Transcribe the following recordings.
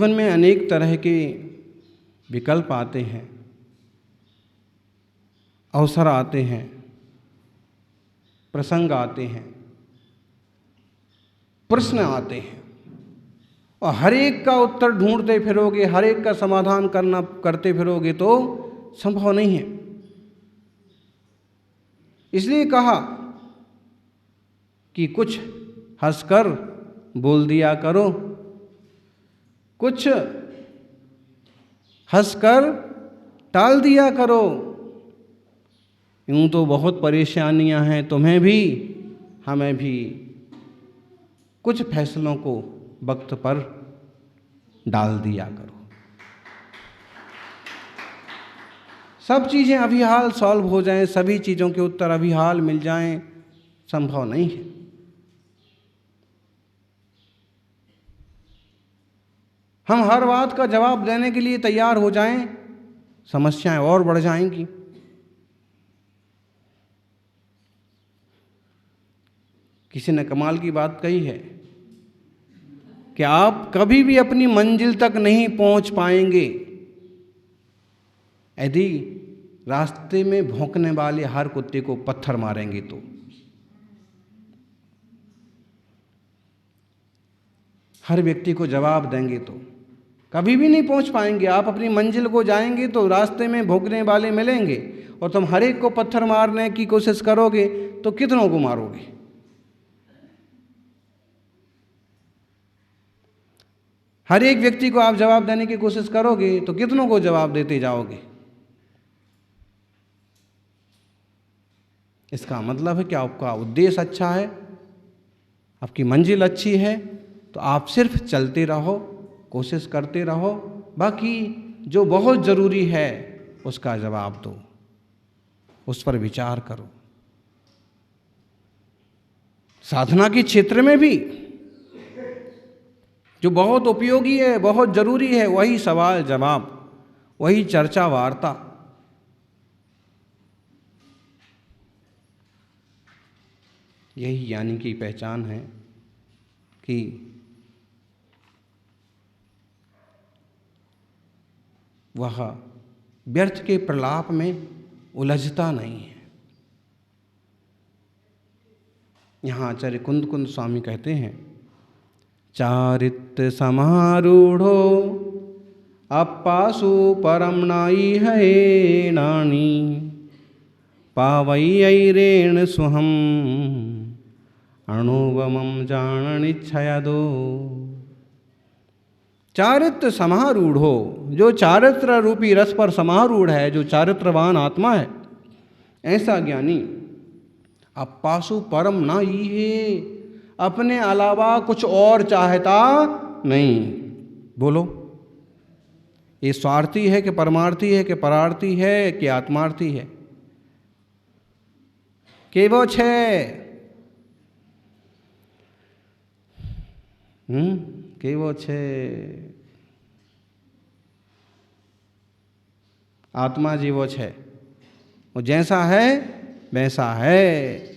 जीवन में अनेक तरह के विकल्प आते हैं, अवसर आते हैं, प्रसंग आते हैं, प्रश्न आते हैं, और हर एक का उत्तर ढूंढते फिरोगे, हर एक का समाधान करते फिरोगे तो संभव नहीं है। इसलिए कहा कि कुछ हंसकर बोल दिया करो, कुछ हंसकर टाल दिया करो। यूं तो बहुत परेशानियां हैं तुम्हें भी, हमें भी। कुछ फैसलों को वक्त पर डाल दिया करो। सब चीज़ें अभी हाल सॉल्व हो जाएं, सभी चीज़ों के उत्तर अभी हाल मिल जाएं, संभव नहीं है। हम हर बात का जवाब देने के लिए तैयार हो जाएं, समस्याएं और बढ़ जाएंगी। किसी ने कमाल की बात कही है कि आप कभी भी अपनी मंजिल तक नहीं पहुंच पाएंगे यदि रास्ते में भौंकने वाले हर कुत्ते को पत्थर मारेंगे तो। हर व्यक्ति को जवाब देंगे तो कभी भी नहीं पहुंच पाएंगे। आप अपनी मंजिल को जाएंगे तो रास्ते में भौंकने वाले मिलेंगे, और तुम हर एक को पत्थर मारने की कोशिश करोगे तो कितनों को मारोगे? हर एक व्यक्ति को आप जवाब देने की कोशिश करोगे तो कितनों को जवाब देते जाओगे? इसका मतलब है कि आपका उद्देश्य अच्छा है, आपकी मंजिल अच्छी है, तो आप सिर्फ चलते रहो, कोशिश करते रहो। बाकी जो बहुत ज़रूरी है उसका जवाब दो, उस पर विचार करो। साधना के क्षेत्र में भी जो बहुत उपयोगी है, बहुत ज़रूरी है, वही सवाल जवाब, वही चर्चा वार्ता। यही ज्ञानी की पहचान है कि वह व्यर्थ के प्रलाप में उलझता नहीं है। यहाँ आचार्य कुंद स्वामी कहते हैं, चारित्र समारूढ़ो अप्पासु परम नाई है नानी पावैरेण सुहम अणुवमं जाननिच्छया दो। चारित्र समारूढ़ो, जो चारित्र रूपी रस पर समारूढ़ है, जो चारित्रवान आत्मा है, ऐसा ज्ञानी अप्पासु परम नाई है, अपने अलावा कुछ और चाहता नहीं। बोलो, ये स्वार्थी है कि परमार्थी है कि परार्थी है कि आत्मार्थी है? के वो छे केवो छे आत्मा जीवो छे, वो जैसा है वैसा है।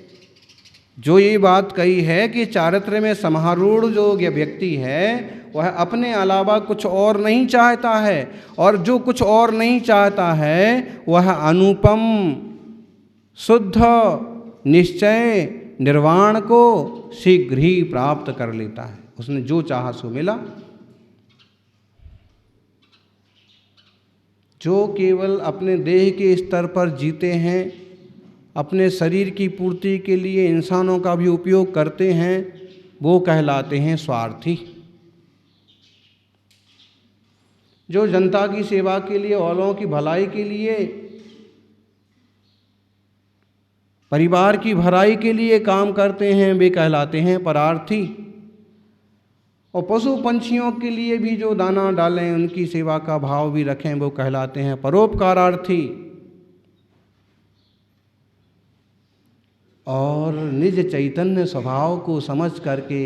जो ये बात कही है कि चारित्र में समारूढ़ जो व्यक्ति है वह अपने अलावा कुछ और नहीं चाहता है, और जो कुछ और नहीं चाहता है वह अनुपम शुद्ध निश्चय निर्वाण को शीघ्र ही प्राप्त कर लेता है। उसने जो चाहा सो मिला। जो केवल अपने देह के स्तर पर जीते हैं, अपने शरीर की पूर्ति के लिए इंसानों का भी उपयोग करते हैं, वो कहलाते हैं स्वार्थी। जो जनता की सेवा के लिए, औरों की भलाई के लिए, परिवार की भलाई के लिए काम करते हैं, वे कहलाते हैं परार्थी। और पशु पंछियों के लिए भी जो दाना डालें, उनकी सेवा का भाव भी रखें, वो कहलाते हैं परोपकारार्थी। और निज चैतन्य स्वभाव को समझ करके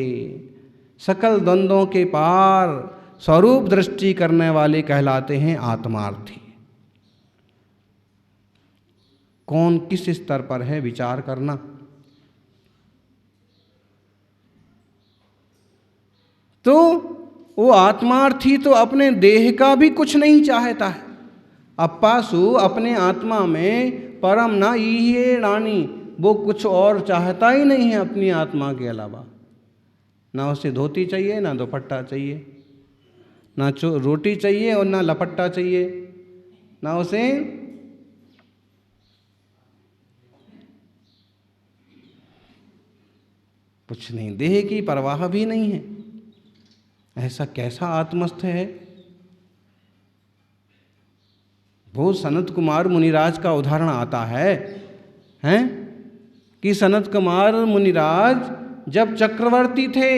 सकल द्वंद्वों के पार स्वरूप दृष्टि करने वाले कहलाते हैं आत्मार्थी। कौन किस स्तर पर है, विचार करना। तो वो वो आत्मार्थी तो अपने देह का भी कुछ नहीं चाहता है। अप्पासु अपने आत्मा में परम ना ये रानी, वो कुछ और चाहता ही नहीं है अपनी आत्मा के अलावा। ना उसे धोती चाहिए, ना दुपट्टा चाहिए, ना रोटी चाहिए और ना लपट्टा चाहिए, ना उसे कुछ नहीं, देह की परवाह भी नहीं है। ऐसा कैसा आत्मस्थ है। वो सनत कुमार मुनिराज का उदाहरण आता है हैं कि सनत कुमार मुनिराज जब चक्रवर्ती थे,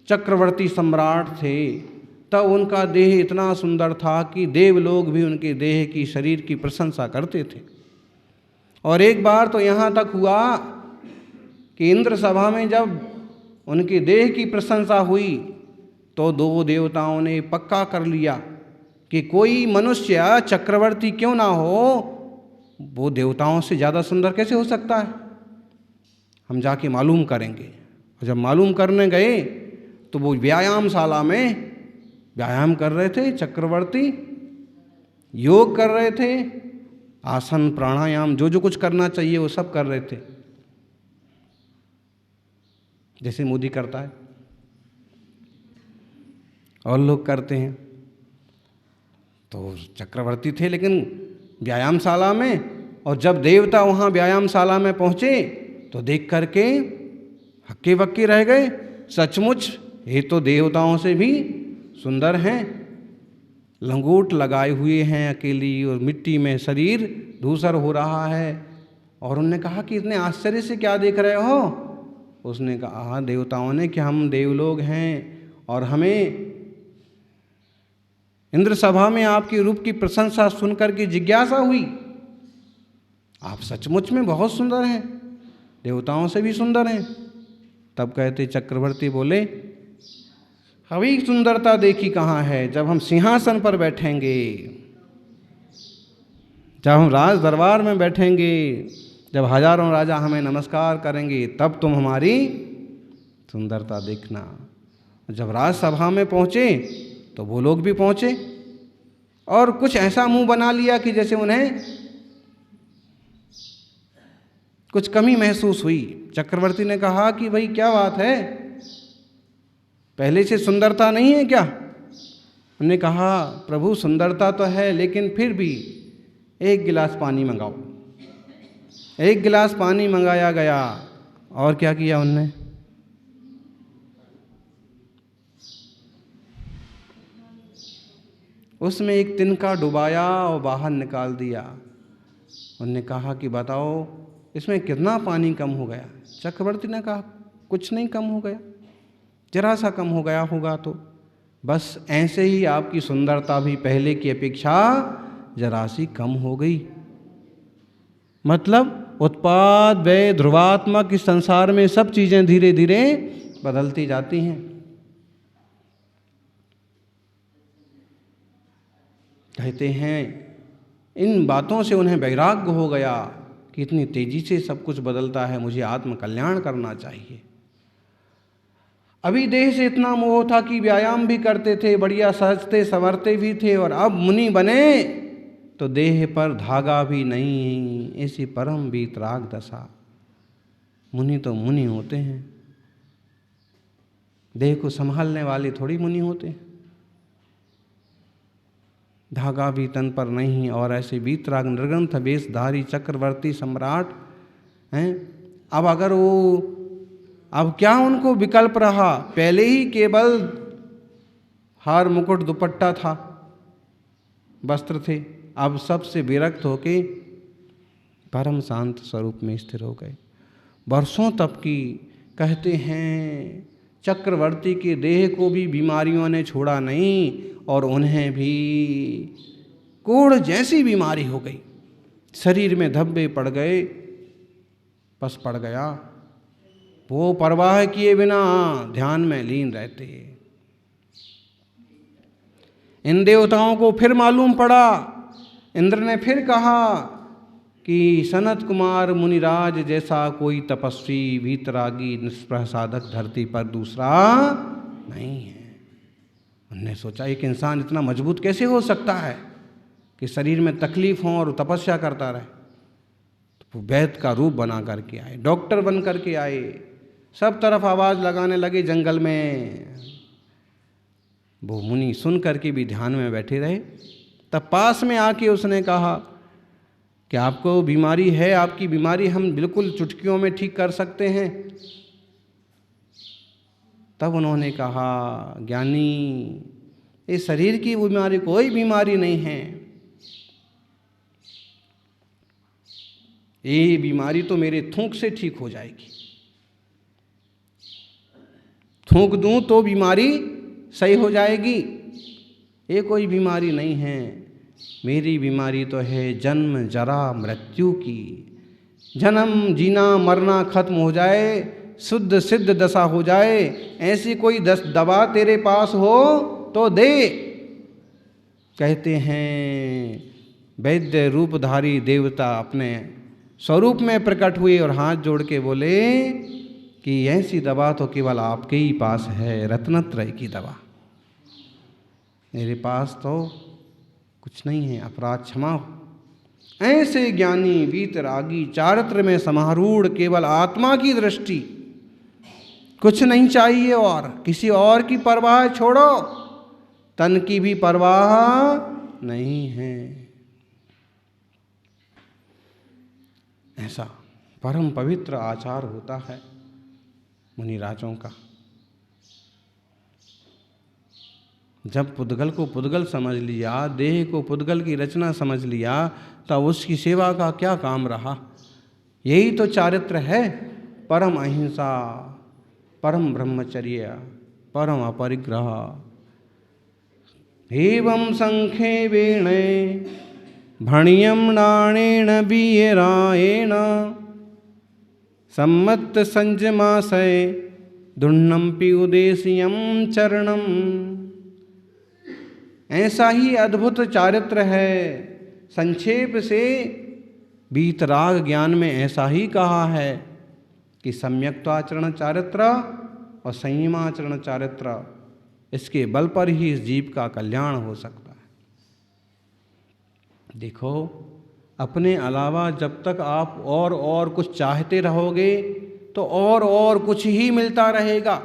चक्रवर्ती सम्राट थे, तब उनका देह इतना सुंदर था कि देवलोग भी उनके देह की, शरीर की प्रशंसा करते थे। और एक बार तो यहाँ तक हुआ कि इंद्र सभा में जब उनके देह की प्रशंसा हुई तो दो देवताओं ने पक्का कर लिया कि कोई मनुष्य चक्रवर्ती क्यों ना हो, वो देवताओं से ज़्यादा सुंदर कैसे हो सकता है, हम जाके मालूम करेंगे। और जब मालूम करने गए तो वो व्यायामशाला में व्यायाम कर रहे थे, चक्रवर्ती योग कर रहे थे, आसन प्राणायाम जो जो कुछ करना चाहिए वो सब कर रहे थे, जैसे मोदी करता है और लोग करते हैं। तो चक्रवर्ती थे लेकिन व्यायामशाला में, और जब देवता वहाँ व्यायामशाला में पहुँचे तो देख करके हक्के बक्के रह गए। सचमुच ये तो देवताओं से भी सुंदर हैं, लंगोट लगाए हुए हैं अकेली, और मिट्टी में शरीर धूसर हो रहा है। और उन्होंने कहा कि इतने आश्चर्य से क्या देख रहे हो। उसने कहा देवताओं ने कि हम देवलोग हैं और हमें इंद्र सभा में आपके रूप की प्रशंसा सुनकर के जिज्ञासा हुई, आप सचमुच में बहुत सुंदर हैं, देवताओं से भी सुंदर हैं। तब कहते चक्रवर्ती बोले, अभी सुंदरता देखी कहाँ है, जब हम सिंहासन पर बैठेंगे, जब हम राज दरबार में बैठेंगे, जब हजारों राजा हमें नमस्कार करेंगे, तब तुम हमारी सुंदरता देखना। जब राजसभा में पहुँचे तो वो लोग भी पहुँचे और कुछ ऐसा मुंह बना लिया कि जैसे उन्हें कुछ कमी महसूस हुई। चक्रवर्ती ने कहा कि भाई क्या बात है, पहले से सुंदरता नहीं है क्या? उन्होंने कहा प्रभु सुंदरता तो है, लेकिन फिर भी एक गिलास पानी मंगाओ। एक गिलास पानी मंगाया गया और क्या किया उनने, उसमें एक तिनका डुबाया और बाहर निकाल दिया। उन्होंने कहा कि बताओ इसमें कितना पानी कम हो गया। चक्रवर्ती ने कहा कुछ नहीं कम हो गया, जरा सा कम हो गया होगा। तो बस ऐसे ही आपकी सुंदरता भी पहले की अपेक्षा जरा सी कम हो गई। मतलब उत्पाद व्यय ध्रुवात्मक इस संसार में सब चीज़ें धीरे धीरे बदलती जाती हैं। कहते हैं इन बातों से उन्हें वैराग्य हो गया कि इतनी तेजी से सब कुछ बदलता है, मुझे आत्म कल्याण करना चाहिए। अभी देह से इतना मोह था कि व्यायाम भी करते थे, बढ़िया सहजते संवरते भी थे, और अब मुनि बने तो देह पर धागा भी नहीं, ऐसी परम वीतराग दशा। मुनि तो मुनि होते हैं, देह को संभालने वाले थोड़ी मुनि होते हैं। धागा भी तन पर नहीं, और ऐसे वीतराग निर्ग्रंथ वेशधारी चक्रवर्ती सम्राट हैं। अब अगर वो, अब क्या उनको विकल्प रहा? पहले ही केवल हार मुकुट दुपट्टा था, वस्त्र थे, अब सबसे विरक्त होके परम शांत स्वरूप में स्थिर हो गए। वर्षों तप की। कहते हैं चक्रवर्ती के देह को भी बीमारियों ने छोड़ा नहीं, और उन्हें भी कोढ़ जैसी बीमारी हो गई, शरीर में धब्बे पड़ गए, पस पड़ गया। वो परवाह किए बिना ध्यान में लीन रहते। इन देवताओं को फिर मालूम पड़ा, इंद्र ने फिर कहा कि सनत कुमार मुनिराज जैसा कोई तपस्वी वीतरागी निष्प्रह साधक धरती पर दूसरा नहीं है। उन्होंने सोचा एक इंसान इतना मजबूत कैसे हो सकता है कि शरीर में तकलीफ हो और तपस्या करता रहे। तो वो वैद्य का रूप बना करके आए, डॉक्टर बन करके आए, सब तरफ आवाज़ लगाने लगे जंगल में। वो मुनि सुन करके भी ध्यान में बैठे रहे। तब पास में आके उसने कहा कि आपको बीमारी है, आपकी बीमारी हम बिल्कुल चुटकियों में ठीक कर सकते हैं। तब उन्होंने कहा, ज्ञानी, इस शरीर की बीमारी कोई बीमारी नहीं है, ये बीमारी तो मेरे थूक से ठीक हो जाएगी। थूक दूं तो बीमारी सही हो जाएगी, ये कोई बीमारी नहीं है। मेरी बीमारी तो है जन्म जरा मृत्यु की। जन्म जीना मरना खत्म हो जाए, शुद्ध सिद्ध दशा हो जाए, ऐसी कोई दवा तेरे पास हो तो दे। कहते हैं वैद्य रूपधारी देवता अपने स्वरूप में प्रकट हुए और हाथ जोड़ के बोले कि ऐसी दवा तो केवल आपके ही पास है, रत्नत्रय की दवा। मेरे पास तो कुछ नहीं है, अपराध क्षमा हो। ऐसे ज्ञानी वीतरागी चारित्र में समारूढ़ केवल आत्मा की दृष्टि, कुछ नहीं चाहिए और किसी और की परवाह छोड़ो, तन की भी परवाह नहीं है। ऐसा परम पवित्र आचार होता है मुनिराजों का। जब पुद्गल को पुद्गल समझ लिया, देह को पुद्गल की रचना समझ लिया, तब उसकी सेवा का क्या काम रहा। यही तो चारित्र है, परम अहिंसा, परम ब्रह्मचर्य, परम अपरिग्रह। एवं संखेवेण भणियम नाणेन वीरायेण सम्मत संजमासय दुर्नम्पि उदेशियम चरणम। ऐसा ही अद्भुत चारित्र है। संक्षेप से वीतराग ज्ञान में ऐसा ही कहा है कि सम्यक्त्वाचरण चारित्र और संयमाचरण चारित्र, इसके बल पर ही इस जीव का कल्याण हो सकता है। देखो, अपने अलावा जब तक आप और कुछ चाहते रहोगे तो और कुछ ही मिलता रहेगा,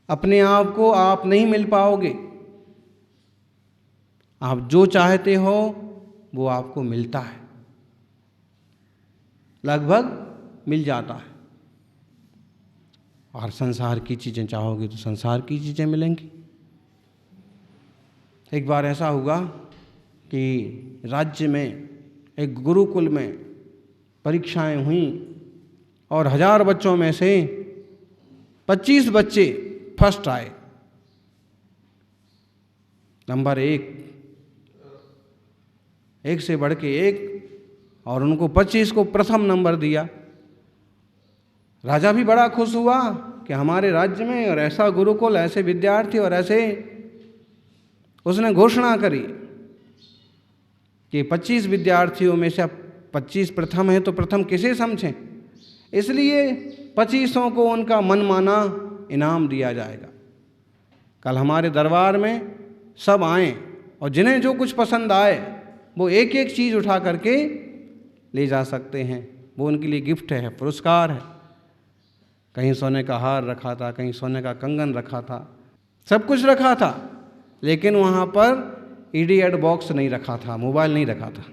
अपने आप को आप नहीं मिल पाओगे। आप जो चाहते हो वो आपको मिलता है, लगभग मिल जाता है। और संसार की चीज़ें चाहोगे तो संसार की चीज़ें मिलेंगी। एक बार ऐसा हुआ कि राज्य में एक गुरुकुल में परीक्षाएं हुई और 1000 बच्चों में से 25 बच्चे फर्स्ट आए, नंबर 1 से बढ़ के 1, और उनको 25 को प्रथम नंबर दिया। राजा भी बड़ा खुश हुआ कि हमारे राज्य में और ऐसा गुरुकुल, ऐसे विद्यार्थी और ऐसे, उसने घोषणा करी कि 25 विद्यार्थियों में से 25 प्रथम है तो प्रथम किसे समझें, इसलिए 25 को उनका मनमाना इनाम दिया जाएगा। कल हमारे दरबार में सब आए और जिन्हें जो कुछ पसंद आए वो एक एक चीज़ उठा करके ले जा सकते हैं। वो उनके लिए गिफ्ट है, पुरस्कार है। कहीं सोने का हार रखा था, कहीं सोने का कंगन रखा था, सब कुछ रखा था, लेकिन वहाँ पर ईडीएड बॉक्स नहीं रखा था, मोबाइल नहीं रखा था।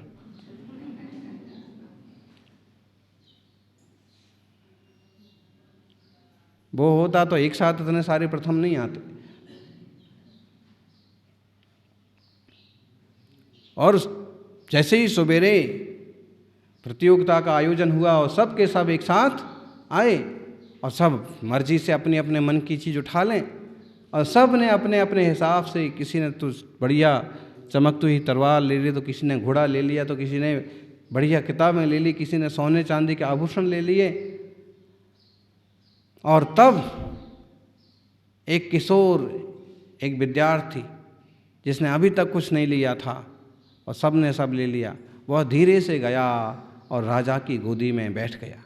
वो होता तो एक साथ इतने सारे प्रथम नहीं आते। और जैसे ही सवेरे प्रतियोगिता का आयोजन हुआ और सब के सब एक साथ आए और सब मर्जी से अपने अपने मन की चीज़ उठा लें, और सब ने अपने अपने हिसाब से, किसी ने तो बढ़िया चमकती हुई तलवार ले ली, तो किसी ने घोड़ा ले लिया, तो किसी ने बढ़िया किताबें ले ली, किसी ने सोने चांदी के आभूषण ले लिए। और तब एक किशोर, एक विद्यार्थी जिसने अभी तक कुछ नहीं लिया था और सब ने सब ले लिया, वह धीरे से गया और राजा की गोदी में बैठ गया।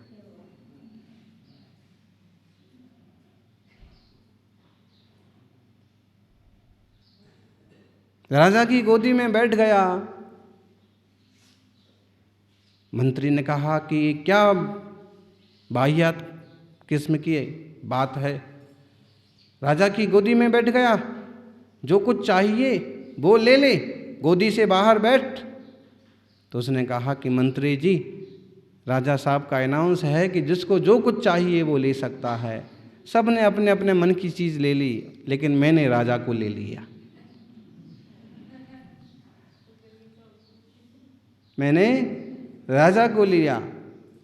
राजा की गोदी में बैठ गया। मंत्री ने कहा कि क्या वाहियात किस्म की बात है। राजा की गोदी में बैठ गया, जो कुछ चाहिए वो ले ले, गोदी से बाहर बैठ। तो उसने कहा कि मंत्री जी, राजा साहब का अनाउंस है कि जिसको जो कुछ चाहिए वो ले सकता है। सब ने अपने अपने मन की चीज़ ले ली, लेकिन मैंने राजा को ले लिया। मैंने राजा को लिया।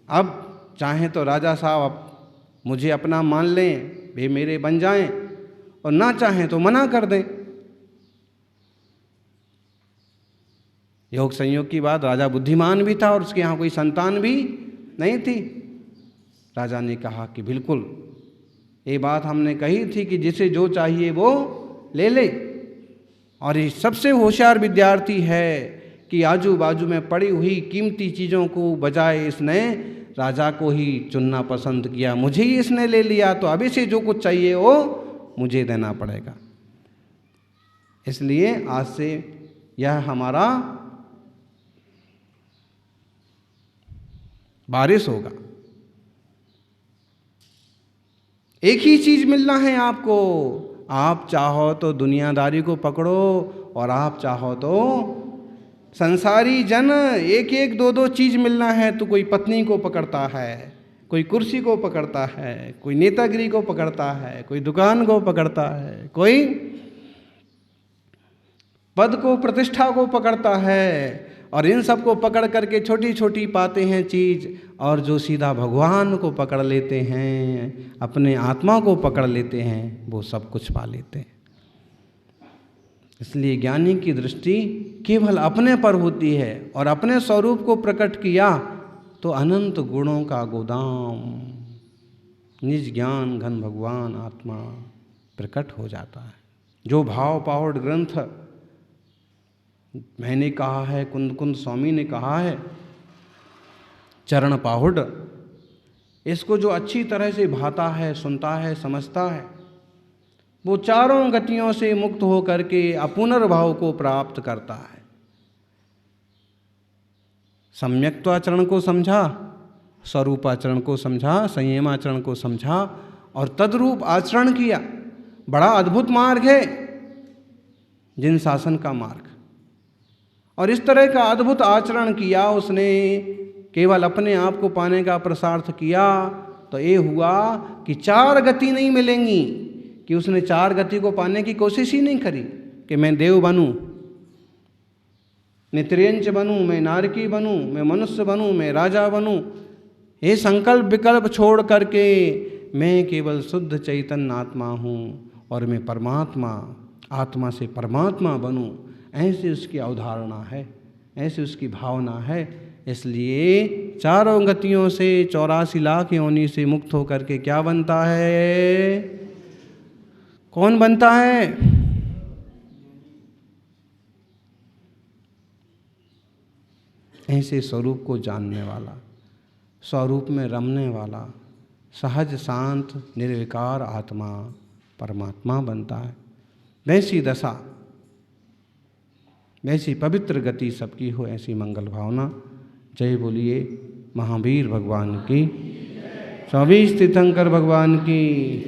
अब चाहे तो राजा साहब अब मुझे अपना मान लें, वे मेरे बन जाएं, और ना चाहें तो मना कर दें। योग संयोग की बात, राजा बुद्धिमान भी था और उसके यहाँ कोई संतान भी नहीं थी। राजा ने कहा कि बिल्कुल, ये बात हमने कही थी कि जिसे जो चाहिए वो ले ले। और ये सबसे होशियार विद्यार्थी है कि आजू बाजू में पड़ी हुई कीमती चीज़ों को बजाय इसने राजा को ही चुनना पसंद किया। मुझे ही इसने ले लिया, तो अभी से जो कुछ चाहिए वो मुझे देना पड़ेगा। इसलिए आज से यह हमारा बारिश होगा। एक ही चीज मिलना है आपको। आप चाहो तो दुनियादारी को पकड़ो, और आप चाहो तो संसारी जन, एक एक दो दो चीज मिलना है तो कोई पत्नी को पकड़ता है, कोई कुर्सी को पकड़ता है, कोई नेतागिरी को पकड़ता है, कोई दुकान को पकड़ता है, कोई पद को, प्रतिष्ठा को पकड़ता है। और इन सब को पकड़ करके छोटी छोटी पाते हैं चीज, और जो सीधा भगवान को पकड़ लेते हैं, अपने आत्मा को पकड़ लेते हैं, वो सब कुछ पा लेते हैं। इसलिए ज्ञानी की दृष्टि केवल अपने पर होती है, और अपने स्वरूप को प्रकट किया तो अनंत गुणों का गोदाम, निज ज्ञान घन भगवान आत्मा प्रकट हो जाता है। जो भाव पाहुड़ ग्रंथ मैंने कहा है, कुंद कुंद स्वामी ने कहा है, चरण पाहुड़, इसको जो अच्छी तरह से भाता है, सुनता है, समझता है, वो चारों गतियों से मुक्त हो करके अपुनर्भाव को प्राप्त करता है। सम्यक्त्वाचरण को समझा, स्वरूपाचरण को समझा, संयमाचरण को समझा, और तद्रूप आचरण किया। बड़ा अद्भुत मार्ग है जिन शासन का मार्ग। और इस तरह का अद्भुत आचरण किया उसने, केवल अपने आप को पाने का प्रसार्थ किया, तो ये हुआ कि चार गति नहीं मिलेंगी, कि उसने चार गति को पाने की कोशिश ही नहीं करी कि मैं देव बनूं, मैं त्रियंच बनूं, मैं नारकी बनूं, मैं मनुष्य बनूं, मैं राजा बनूं। ये संकल्प विकल्प छोड़ करके मैं केवल शुद्ध चैतन्य आत्मा हूँ और मैं परमात्मा, आत्मा से परमात्मा बनूं, ऐसी उसकी अवधारणा है, ऐसी उसकी भावना है। इसलिए चारों गतियों से 84 लाख योनि से मुक्त होकर के क्या बनता है? कौन बनता है? ऐसे स्वरूप को जानने वाला, स्वरूप में रमने वाला, सहज शांत निर्विकार आत्मा परमात्मा बनता है। वैसी दशा, वैसी पवित्र गति सबकी हो, ऐसी मंगल भावना। जय बोलिए महावीर भगवान की, स्वामी तीर्थंकर भगवान की।